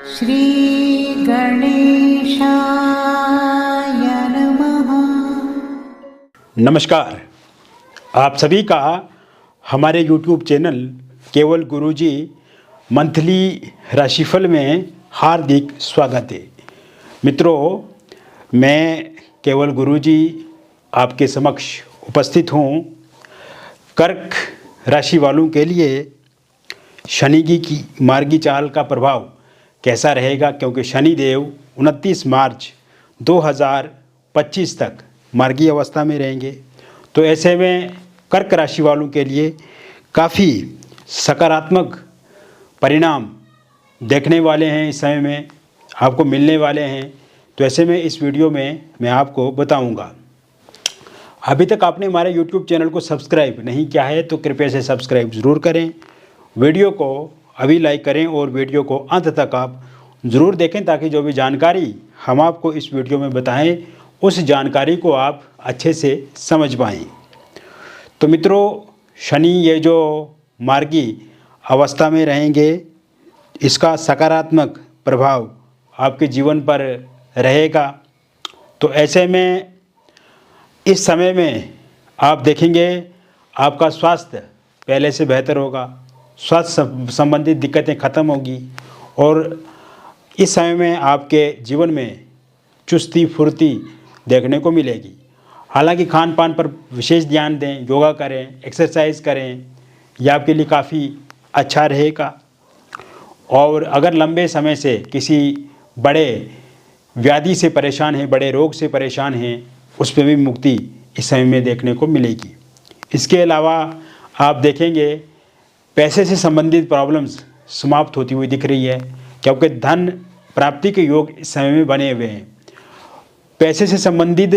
श्री गणेशाय नमः। नमस्कार, आप सभी का हमारे YouTube चैनल केवल गुरुजी मंथली राशिफल में हार्दिक स्वागत है। मित्रों, मैं केवल गुरुजी आपके समक्ष उपस्थित हूँ। कर्क राशि वालों के लिए शनि की मार्गी चाल का प्रभाव कैसा रहेगा, क्योंकि शनि देव 29 मार्च 2025 तक मार्गी अवस्था में रहेंगे। तो ऐसे में कर्क राशि वालों के लिए काफ़ी सकारात्मक परिणाम देखने वाले हैं, इस समय में आपको मिलने वाले हैं। तो ऐसे में इस वीडियो में मैं आपको बताऊंगा। अभी तक आपने हमारे YouTube चैनल को सब्सक्राइब नहीं किया है तो कृपया से सब्सक्राइब ज़रूर करें, वीडियो को अभी लाइक करें और वीडियो को अंत तक आप ज़रूर देखें, ताकि जो भी जानकारी हम आपको इस वीडियो में बताएं उस जानकारी को आप अच्छे से समझ पाएँ। तो मित्रों, शनि ये जो मार्गी अवस्था में रहेंगे, इसका सकारात्मक प्रभाव आपके जीवन पर रहेगा। तो ऐसे में इस समय में आप देखेंगे आपका स्वास्थ्य पहले से बेहतर होगा, स्वास्थ्य संबंधित दिक्कतें ख़त्म होगी और इस समय में आपके जीवन में चुस्ती फुर्ती देखने को मिलेगी। हालांकि खान पान पर विशेष ध्यान दें, योगा करें, एक्सरसाइज करें, यह आपके लिए काफ़ी अच्छा रहेगा। और अगर लंबे समय से किसी बड़े व्याधि से परेशान हैं, बड़े रोग से परेशान हैं, उस पर भी मुक्ति इस समय में देखने को मिलेगी। इसके अलावा आप देखेंगे पैसे से संबंधित प्रॉब्लम्स समाप्त होती हुई दिख रही है, क्योंकि धन प्राप्ति के योग इस समय में बने हुए हैं। पैसे से संबंधित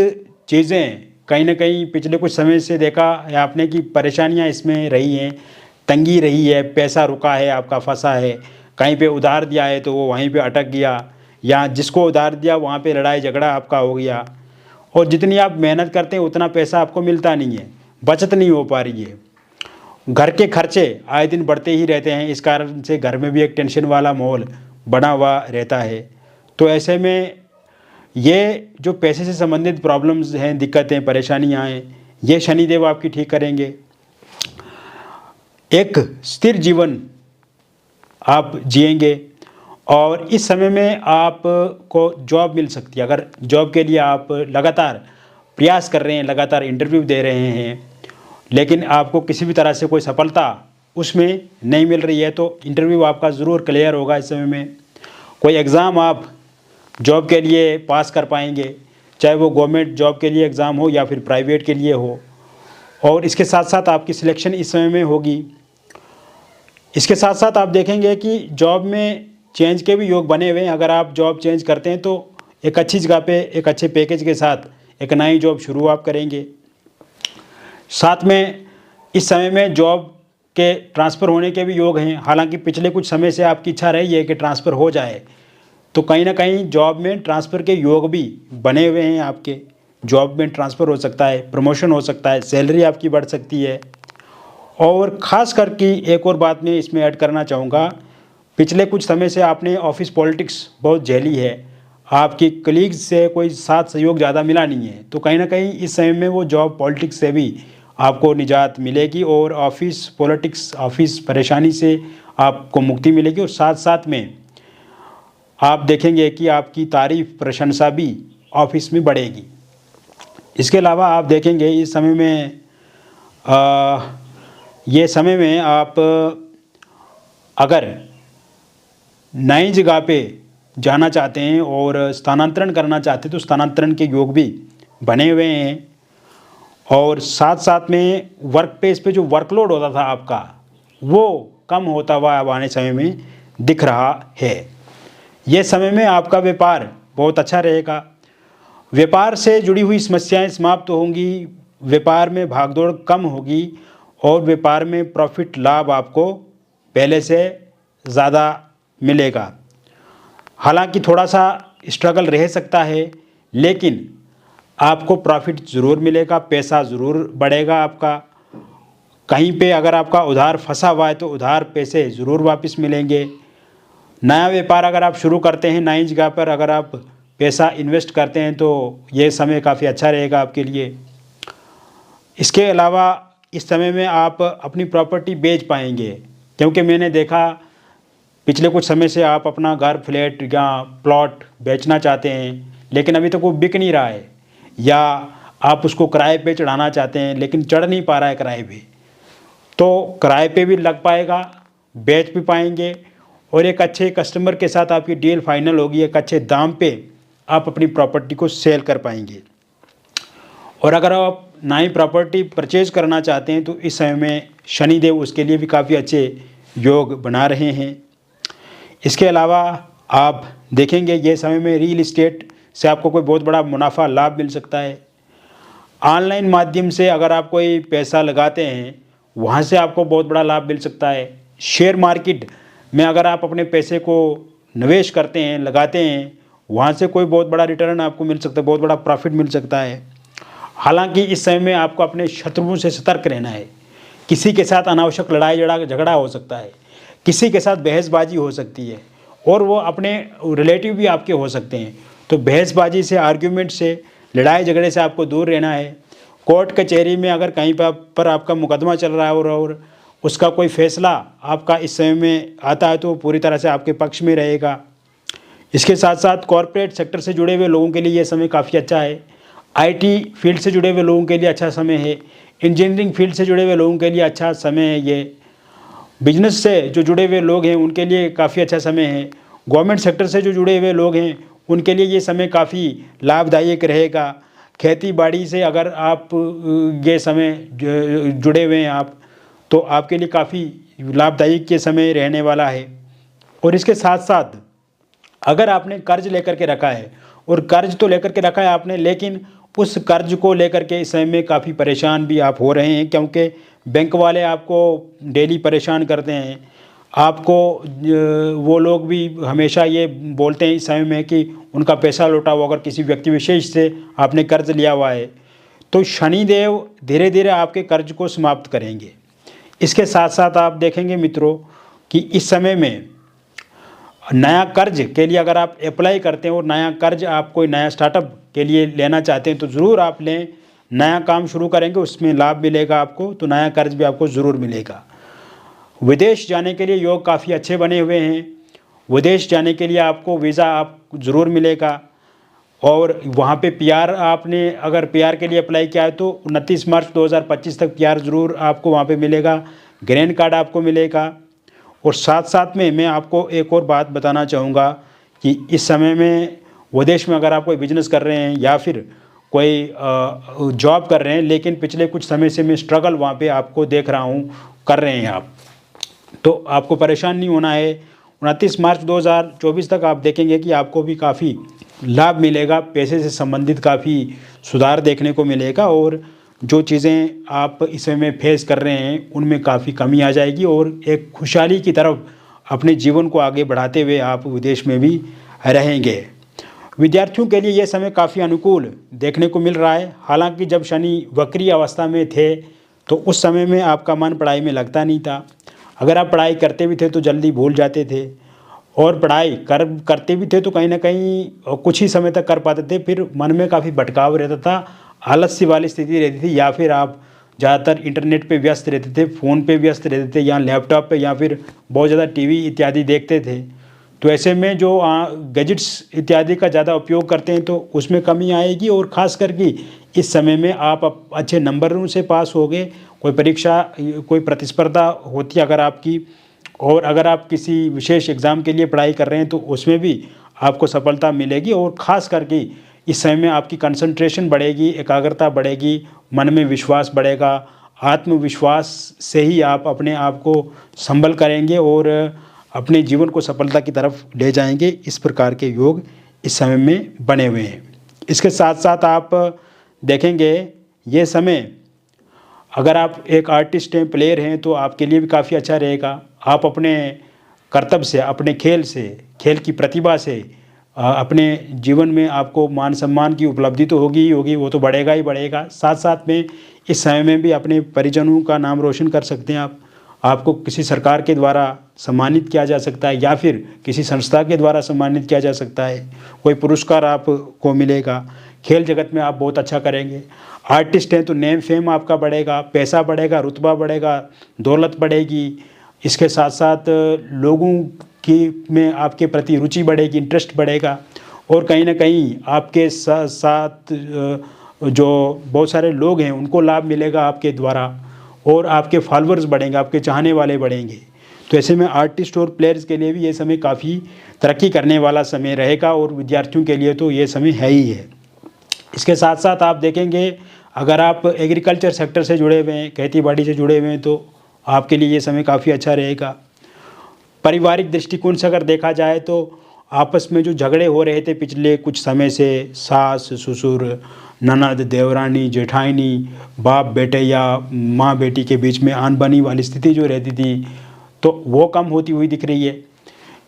चीज़ें कहीं ना कहीं पिछले कुछ समय से देखा है आपने कि परेशानियां इसमें रही हैं, तंगी रही है, पैसा रुका है, आपका फंसा है, कहीं पे उधार दिया है तो वो वहीं पे अटक गया, या जिसको उधार दिया वहाँ पे लड़ाई झगड़ा आपका हो गया, और जितनी आप मेहनत करते हैं उतना पैसा आपको मिलता नहीं है, बचत नहीं हो पा रही है। घर के खर्चे आए दिन बढ़ते ही रहते हैं, इस कारण से घर में भी एक टेंशन वाला माहौल बना हुआ रहता है। तो ऐसे में ये जो पैसे से संबंधित प्रॉब्लम्स हैं, दिक्कतें, परेशानियां हैं, ये शनिदेव आपकी ठीक करेंगे। एक स्थिर जीवन आप जिएंगे और इस समय में आपको जॉब मिल सकती है। अगर जॉब के लिए आप लगातार प्रयास कर रहे हैं, लगातार इंटरव्यू दे रहे हैं, लेकिन आपको किसी भी तरह से कोई सफलता उसमें नहीं मिल रही है, तो इंटरव्यू आपका ज़रूर क्लियर होगा। इस समय में कोई एग्ज़ाम आप जॉब के लिए पास कर पाएंगे, चाहे वो गवर्नमेंट जॉब के लिए एग्ज़ाम हो या फिर प्राइवेट के लिए हो, और इसके साथ साथ आपकी सिलेक्शन इस समय में होगी। इसके साथ साथ आप देखेंगे कि जॉब में चेंज के भी योग बने हुए हैं। अगर आप जॉब चेंज करते हैं तो एक अच्छी जगह पे एक अच्छे पैकेज के साथ एक नई जॉब शुरू आप करेंगे। साथ में इस समय में जॉब के ट्रांसफ़र होने के भी योग हैं। हालांकि पिछले कुछ समय से आपकी इच्छा रही है कि ट्रांसफ़र हो जाए, तो कहीं ना कहीं जॉब में ट्रांसफ़र के योग भी बने हुए हैं। आपके जॉब में ट्रांसफ़र हो सकता है, प्रमोशन हो सकता है, सैलरी आपकी बढ़ सकती है। और ख़ास करके एक और बात मैं इसमें ऐड करना चाहूँगा, पिछले कुछ समय से आपने ऑफिस पॉलिटिक्स बहुत झेली है, आपकी कलीग्स से कोई साथ सहयोग ज़्यादा मिला नहीं है, तो कहीं ना कहीं इस समय में वो जॉब पॉलिटिक्स से भी आपको निजात मिलेगी और ऑफिस पॉलिटिक्स, ऑफिस परेशानी से आपको मुक्ति मिलेगी। और साथ साथ में आप देखेंगे कि आपकी तारीफ़, प्रशंसा भी ऑफिस में बढ़ेगी। इसके अलावा आप देखेंगे इस समय में ये समय में आप अगर नई जगह पे जाना चाहते हैं और स्थानांतरण करना चाहते हैं तो स्थानांतरण के योग भी बने हुए हैं। और साथ साथ में वर्क प्लेस पे जो वर्कलोड होता था आपका, वो कम होता हुआ अब आने समय में दिख रहा है। ये समय में आपका व्यापार बहुत अच्छा रहेगा, व्यापार से जुड़ी हुई समस्याएं समाप्त होंगी, व्यापार में भागदौड़ कम होगी और व्यापार में प्रॉफिट लाभ आपको पहले से ज़्यादा मिलेगा। हालांकि थोड़ा सा स्ट्रगल रह सकता है, लेकिन आपको प्रॉफिट ज़रूर मिलेगा, पैसा ज़रूर बढ़ेगा आपका। कहीं पे अगर आपका उधार फंसा हुआ है तो उधार पैसे ज़रूर वापस मिलेंगे। नया व्यापार अगर आप शुरू करते हैं, नई जगह पर अगर आप पैसा इन्वेस्ट करते हैं तो ये समय काफ़ी अच्छा रहेगा आपके लिए। इसके अलावा इस समय में आप अपनी प्रॉपर्टी बेच पाएंगे, क्योंकि मैंने देखा पिछले कुछ समय से आप अपना घर, फ्लैट या प्लॉट बेचना चाहते हैं लेकिन अभी तक वो बिक नहीं रहा है, या आप उसको किराए पे चढ़ाना चाहते हैं लेकिन चढ़ नहीं पा रहा है किराए पे, तो किराए पे भी लग पाएगा, बेच भी पाएंगे और एक अच्छे कस्टमर के साथ आपकी डील फाइनल होगी, एक अच्छे दाम पे आप अपनी प्रॉपर्टी को सेल कर पाएंगे। और अगर आप नई प्रॉपर्टी परचेज करना चाहते हैं तो इस समय में शनिदेव उसके लिए भी काफ़ी अच्छे योग बना रहे हैं। इसके अलावा आप देखेंगे ये समय में रियल इस्टेट से आपको कोई बहुत बड़ा मुनाफा लाभ मिल सकता है। ऑनलाइन माध्यम से अगर आप कोई पैसा लगाते हैं वहाँ से आपको बहुत बड़ा लाभ मिल सकता है। शेयर मार्केट में अगर आप अपने पैसे को निवेश करते हैं, लगाते हैं, वहाँ से कोई बहुत बड़ा रिटर्न आपको मिल सकता है, बहुत बड़ा प्रॉफिट मिल सकता है। हालांकि इस समय में आपको अपने शत्रुओं से सतर्क रहना है। किसी के साथ अनावश्यक लड़ाई झगड़ा हो सकता है, किसी के साथ बहसबाजी हो सकती है और वो अपने रिलेटिव भी आपके हो सकते हैं। तो बहसबाजी से, आर्ग्यूमेंट से, लड़ाई झगड़े से आपको दूर रहना है। कोर्ट कचहरी में अगर कहीं पर आपका मुकदमा चल रहा है और उसका कोई फैसला आपका इस समय में आता है तो पूरी तरह से आपके पक्ष में रहेगा। इसके साथ साथ कॉरपोरेट सेक्टर से जुड़े हुए लोगों के लिए ये समय काफ़ी अच्छा है। आईटी फील्ड से जुड़े हुए लोगों के लिए अच्छा समय है। इंजीनियरिंग फील्ड से जुड़े हुए लोगों के लिए अच्छा समय है। ये बिजनेस से जो जुड़े हुए लोग हैं उनके लिए काफ़ी अच्छा समय है। गवर्नमेंट सेक्टर से जो जुड़े हुए लोग हैं उनके लिए ये समय काफ़ी लाभदायक रहेगा। खेती बाड़ी से अगर आप ये समय जुड़े हुए हैं आप, तो आपके लिए काफ़ी लाभदायक ये समय रहने वाला है। और इसके साथ साथ अगर आपने कर्ज लेकर के रखा है, और कर्ज तो लेकर के रखा है आपने, लेकिन उस कर्ज को लेकर के इस समय में काफ़ी परेशान भी आप हो रहे हैं, क्योंकि बैंक वाले आपको डेली परेशान करते हैं। आपको वो लोग भी हमेशा ये बोलते हैं इस समय में कि उनका पैसा लौटाओ। अगर किसी व्यक्ति विशेष से आपने कर्ज लिया हुआ है तो शनिदेव धीरे धीरे आपके कर्ज को समाप्त करेंगे। इसके साथ साथ आप देखेंगे मित्रों कि इस समय में नया कर्ज के लिए अगर आप अप्लाई करते हैं और नया कर्ज आप कोई नया स्टार्टअप के लिए लेना चाहते हैं तो ज़रूर आप लें। नया काम शुरू करेंगे उसमें लाभ मिलेगा आपको, तो नया कर्ज भी आपको ज़रूर मिलेगा। विदेश जाने के लिए योग काफ़ी अच्छे बने हुए हैं। विदेश जाने के लिए आपको वीज़ा आपको ज़रूर मिलेगा। और वहाँ पे पीआर, आपने अगर पीआर के लिए अप्लाई किया है तो 29 मार्च 2025 तक पीआर ज़रूर आपको वहाँ पे मिलेगा। ग्रीन कार्ड आपको मिलेगा। और साथ साथ में मैं आपको एक और बात बताना चाहूँगा कि इस समय में विदेश में अगर आप कोई बिजनेस कर रहे हैं या फिर कोई जॉब कर रहे हैं, लेकिन पिछले कुछ समय से मैं स्ट्रगल वहाँ पे आपको देख रहा हूँ कर रहे हैं आप, तो आपको परेशान नहीं होना है। 29 मार्च 2024 तक आप देखेंगे कि आपको भी काफ़ी लाभ मिलेगा। पैसे से संबंधित काफ़ी सुधार देखने को मिलेगा और जो चीज़ें आप इस समय फेस कर रहे हैं उनमें काफ़ी कमी आ जाएगी और एक खुशहाली की तरफ अपने जीवन को आगे बढ़ाते हुए आप विदेश में भी रहेंगे। विद्यार्थियों के लिए यह समय काफ़ी अनुकूल देखने को मिल रहा है। हालांकि जब शनि वक्री अवस्था में थे तो उस समय में आपका मन पढ़ाई में लगता नहीं था। अगर आप पढ़ाई करते भी थे तो जल्दी भूल जाते थे, और पढ़ाई करते भी थे तो कहीं ना कहीं कुछ ही समय तक कर पाते थे, फिर मन में काफ़ी भटकाव रहता था, आलस्य वाली स्थिति रहती थी, या फिर आप ज़्यादातर इंटरनेट पे व्यस्त रहते थे, फ़ोन पे व्यस्त रहते थे, या लैपटॉप पे, या फिर बहुत ज़्यादा टीवी इत्यादि देखते थे। तो ऐसे में जो गैजेट्स इत्यादि का ज़्यादा उपयोग करते हैं तो उसमें कमी आएगी। और ख़ास करके इस समय में आप अच्छे नंबरों से पास हो गए, कोई परीक्षा, कोई प्रतिस्पर्धा होती है अगर आपकी, और अगर आप किसी विशेष एग्ज़ाम के लिए पढ़ाई कर रहे हैं तो उसमें भी आपको सफलता मिलेगी। और ख़ास करके इस समय में आपकी कंसंट्रेशन बढ़ेगी, एकाग्रता बढ़ेगी, मन में विश्वास बढ़ेगा। आत्मविश्वास से ही आप अपने आप को संभल करेंगे और अपने जीवन को सफलता की तरफ ले जाएंगे। इस प्रकार के योग इस समय में बने हुए हैं। इसके साथ साथ आप देखेंगे ये समय, अगर आप एक आर्टिस्ट हैं, प्लेयर हैं, तो आपके लिए भी काफ़ी अच्छा रहेगा। आप अपने कर्तव्य से, अपने खेल से, खेल की प्रतिभा से अपने जीवन में आपको मान सम्मान की उपलब्धि तो होगी ही होगी, वो तो बढ़ेगा ही बढ़ेगा। साथ साथ में इस समय में भी अपने परिजनों का नाम रोशन कर सकते हैं आप। आपको किसी सरकार के द्वारा सम्मानित किया जा सकता है या फिर किसी संस्था के द्वारा सम्मानित किया जा सकता है, कोई पुरस्कार आपको मिलेगा। खेल जगत में आप बहुत अच्छा करेंगे। आर्टिस्ट हैं तो नेम फेम आपका बढ़ेगा, पैसा बढ़ेगा, रुतबा बढ़ेगा, दौलत बढ़ेगी। इसके साथ साथ लोगों की में आपके प्रति रुचि बढ़ेगी, इंटरेस्ट बढ़ेगा और कहीं ना कहीं आपके साथ साथ जो बहुत सारे लोग हैं उनको लाभ मिलेगा आपके द्वारा और आपके फॉलोअर्स बढ़ेंगे, आपके चाहने वाले बढ़ेंगे। तो ऐसे में आर्टिस्ट और प्लेयर्स के लिए भी ये समय काफ़ी तरक्की करने वाला समय रहेगा और विद्यार्थियों के लिए तो ये समय है ही है। इसके साथ साथ आप देखेंगे अगर आप एग्रीकल्चर सेक्टर से जुड़े हुए हैं, खेती बाड़ी से जुड़े हुए हैं, तो आपके लिए ये समय काफ़ी अच्छा रहेगा। पारिवारिक दृष्टिकोण से अगर देखा जाए तो आपस में जो झगड़े हो रहे थे पिछले कुछ समय से, सास ससुर, ननद देवरानी जेठानी, बाप बेटे या माँ बेटी के बीच में अनबनी वाली स्थिति जो रहती थी, तो वो कम होती हुई दिख रही है।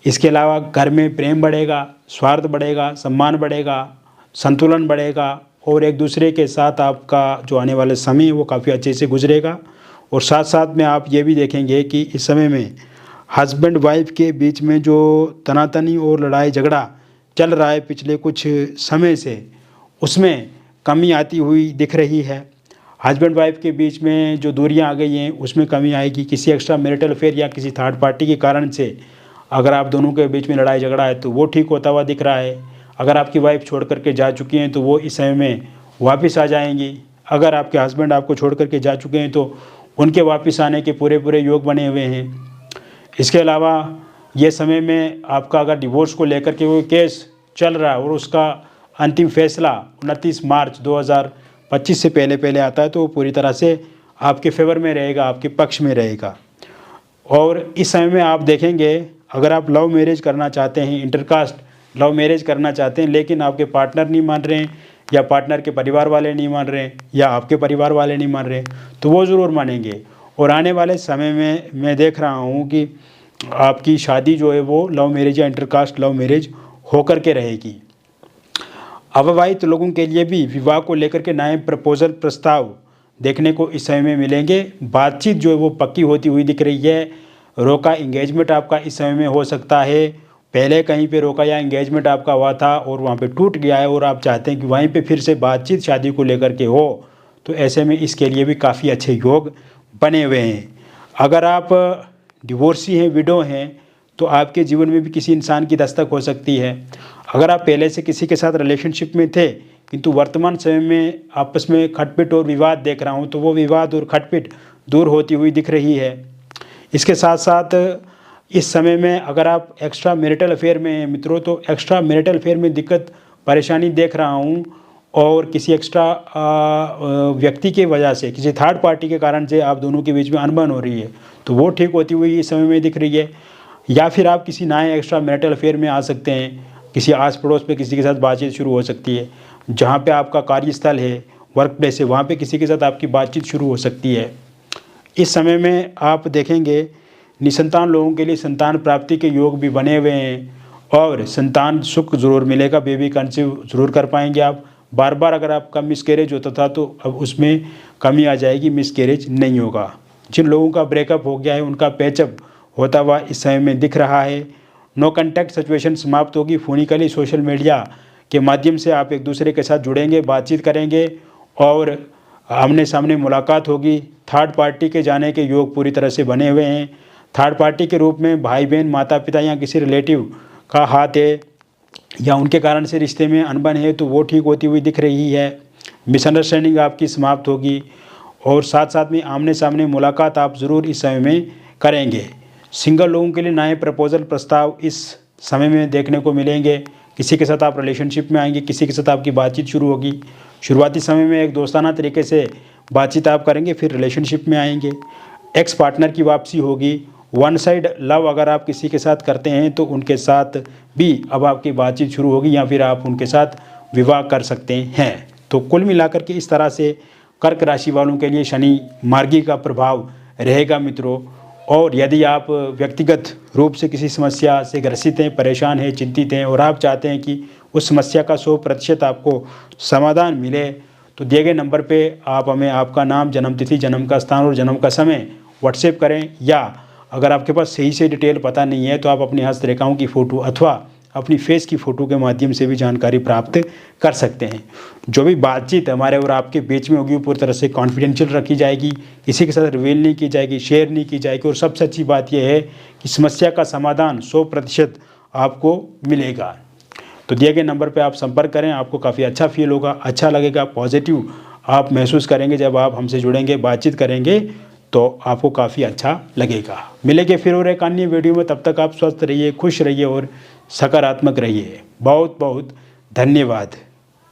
इसके अलावा घर में प्रेम बढ़ेगा, स्वार्थ बढ़ेगा, सम्मान बढ़ेगा, संतुलन बढ़ेगा और एक दूसरे के साथ आपका जो आने वाले समय है वो काफ़ी अच्छे से गुजरेगा। और साथ साथ में आप ये भी देखेंगे कि इस समय में हस्बैंड वाइफ के बीच में जो तनातनी और लड़ाई झगड़ा चल रहा है पिछले कुछ समय से, उसमें कमी आती हुई दिख रही है। हस्बैंड वाइफ के बीच में जो दूरियां आ गई हैं उसमें कमी आएगी। किसी एक्स्ट्रा मैरिटल अफेयर या किसी थर्ड पार्टी के कारण से अगर आप दोनों के बीच में लड़ाई झगड़ा है तो वो ठीक होता हुआ दिख रहा है। अगर आपकी वाइफ छोड़ करके जा चुकी हैं तो वो इस समय में वापस आ जाएंगी। अगर आपके हस्बैंड आपको छोड़ करके जा चुके हैं तो उनके वापस आने के पूरे पूरे योग बने हुए हैं। इसके अलावा ये समय में आपका अगर डिवोर्स को लेकर के वो केस चल रहा है और उसका अंतिम फैसला 29 मार्च 2025 से पहले पहले आता है तो वो पूरी तरह से आपके फेवर में रहेगा, आपके पक्ष में रहेगा। और इस समय में आप देखेंगे अगर आप लव मैरिज करना चाहते हैं, इंटरकास्ट लव मैरिज करना चाहते हैं, लेकिन आपके पार्टनर नहीं मान रहे हैं या पार्टनर के परिवार वाले नहीं मान रहे हैं या आपके परिवार वाले नहीं मान रहे हैं, तो वो ज़रूर मानेंगे। और आने वाले समय में मैं देख रहा हूँ कि आपकी शादी जो है वो लव मैरिज या इंटरकास्ट लव मैरिज होकर के रहेगी। अविवाहित लोगों के लिए भी विवाह को लेकर के नए प्रपोजल प्रस्ताव देखने को इस समय में मिलेंगे। बातचीत जो है वो पक्की होती हुई दिख रही है। रोका एंगेजमेंट आपका इस समय में हो सकता है। पहले कहीं पे रोका या एंगेजमेंट आपका हुआ था और वहाँ पे टूट गया है और आप चाहते हैं कि वहीं पे फिर से बातचीत शादी को लेकर के हो, तो ऐसे में इसके लिए भी काफ़ी अच्छे योग बने हुए हैं। अगर आप डिवोर्सी हैं, विडो हैं, तो आपके जीवन में भी किसी इंसान की दस्तक हो सकती है। अगर आप पहले से किसी के साथ रिलेशनशिप में थे किंतु वर्तमान समय में आपस में खटपिट और विवाद देख रहा हूँ, तो वो विवाद और खटपिट दूर होती हुई दिख रही है। इसके साथ साथ इस समय में अगर आप एक्स्ट्रा मैरिटल अफेयर में हैं मित्रों, तो एक्स्ट्रा मैरिटल अफेयर में दिक्कत परेशानी देख रहा हूँ और किसी एक्स्ट्रा व्यक्ति के वजह से, किसी थर्ड पार्टी के कारण से आप दोनों के बीच में अनबन हो रही है, तो वो ठीक होती हुई इस समय में दिख रही है। या फिर आप किसी नए एक्स्ट्रा मैरिटल अफेयर में आ सकते हैं। किसी आस पड़ोस में किसी के साथ बातचीत शुरू हो सकती है। जहाँ पे आपका कार्यस्थल है, वर्क प्लेस है, वहाँ पे किसी के साथ आपकी बातचीत शुरू हो सकती है। इस समय में आप देखेंगे निसंतान लोगों के लिए संतान प्राप्ति के योग भी बने हुए हैं और संतान सुख ज़रूर मिलेगा। बेबी कंसीव ज़रूर कर पाएंगे आप। बार बार अगर आपका मिसकैरेज होता था तो अब उसमें कमी आ जाएगी, मिसकैरेज नहीं होगा। जिन लोगों का ब्रेकअप हो गया है उनका पैचअप होता हुआ इस समय में दिख रहा है। नो कॉन्टैक्ट सिचुएशन समाप्त होगी। फोनिकली सोशल मीडिया के माध्यम से आप एक दूसरे के साथ जुड़ेंगे, बातचीत करेंगे और आमने सामने मुलाकात होगी। थर्ड पार्टी के जाने के योग पूरी तरह से बने हुए हैं। थर्ड पार्टी के रूप में भाई बहन, माता पिता या किसी रिलेटिव का हाथ है या उनके कारण से रिश्ते में अनबन है, तो वो ठीक होती हुई दिख रही है। मिसअंडरस्टैंडिंग आपकी समाप्त होगी और साथ साथ में आमने सामने मुलाकात आप ज़रूर इस समय में करेंगे। सिंगल लोगों के लिए नए प्रपोजल प्रस्ताव इस समय में देखने को मिलेंगे। किसी के साथ आप रिलेशनशिप में आएंगे, किसी के साथ आपकी बातचीत शुरू होगी। शुरुआती समय में एक दोस्ताना तरीके से बातचीत आप करेंगे, फिर रिलेशनशिप में आएंगे। एक्स पार्टनर की वापसी होगी। वन साइड लव अगर आप किसी के साथ करते हैं तो उनके साथ भी अब आपकी बातचीत शुरू होगी या फिर आप उनके साथ विवाह कर सकते हैं। तो कुल मिलाकर के इस तरह से कर्क राशि वालों के लिए शनि मार्गी का प्रभाव रहेगा मित्रों। और यदि आप व्यक्तिगत रूप से किसी समस्या से ग्रसित हैं, परेशान हैं, चिंतित हैं और आप चाहते हैं कि उस समस्या का 100% आपको समाधान मिले, तो दिए गए नंबर पे आप हमें आपका नाम, जन्म तिथि, जन्म का स्थान और जन्म का समय व्हाट्सएप करें, या अगर आपके पास सही से डिटेल पता नहीं है तो आप अपनी हस्तरेखाओं की फ़ोटो अथवा अपनी फेस की फ़ोटो के माध्यम से भी जानकारी प्राप्त कर सकते हैं। जो भी बातचीत हमारे और आपके बीच में होगी वो पूरी तरह से कॉन्फिडेंशियल रखी जाएगी, किसी के साथ रिवील नहीं की जाएगी, शेयर नहीं की जाएगी। और सबसे अच्छी बात यह है कि समस्या का समाधान 100% आपको मिलेगा। तो दिए गए नंबर पे आप संपर्क करें, आपको काफ़ी अच्छा फील होगा, अच्छा लगेगा, पॉजिटिव आप महसूस करेंगे। जब आप हमसे जुड़ेंगे, बातचीत करेंगे तो आपको काफ़ी अच्छा लगेगा। मिलेंगे फिर और एक अन्य वीडियो में, तब तक आप स्वस्थ रहिए, खुश रहिए और सकारात्मक रहिए। बहुत बहुत धन्यवाद।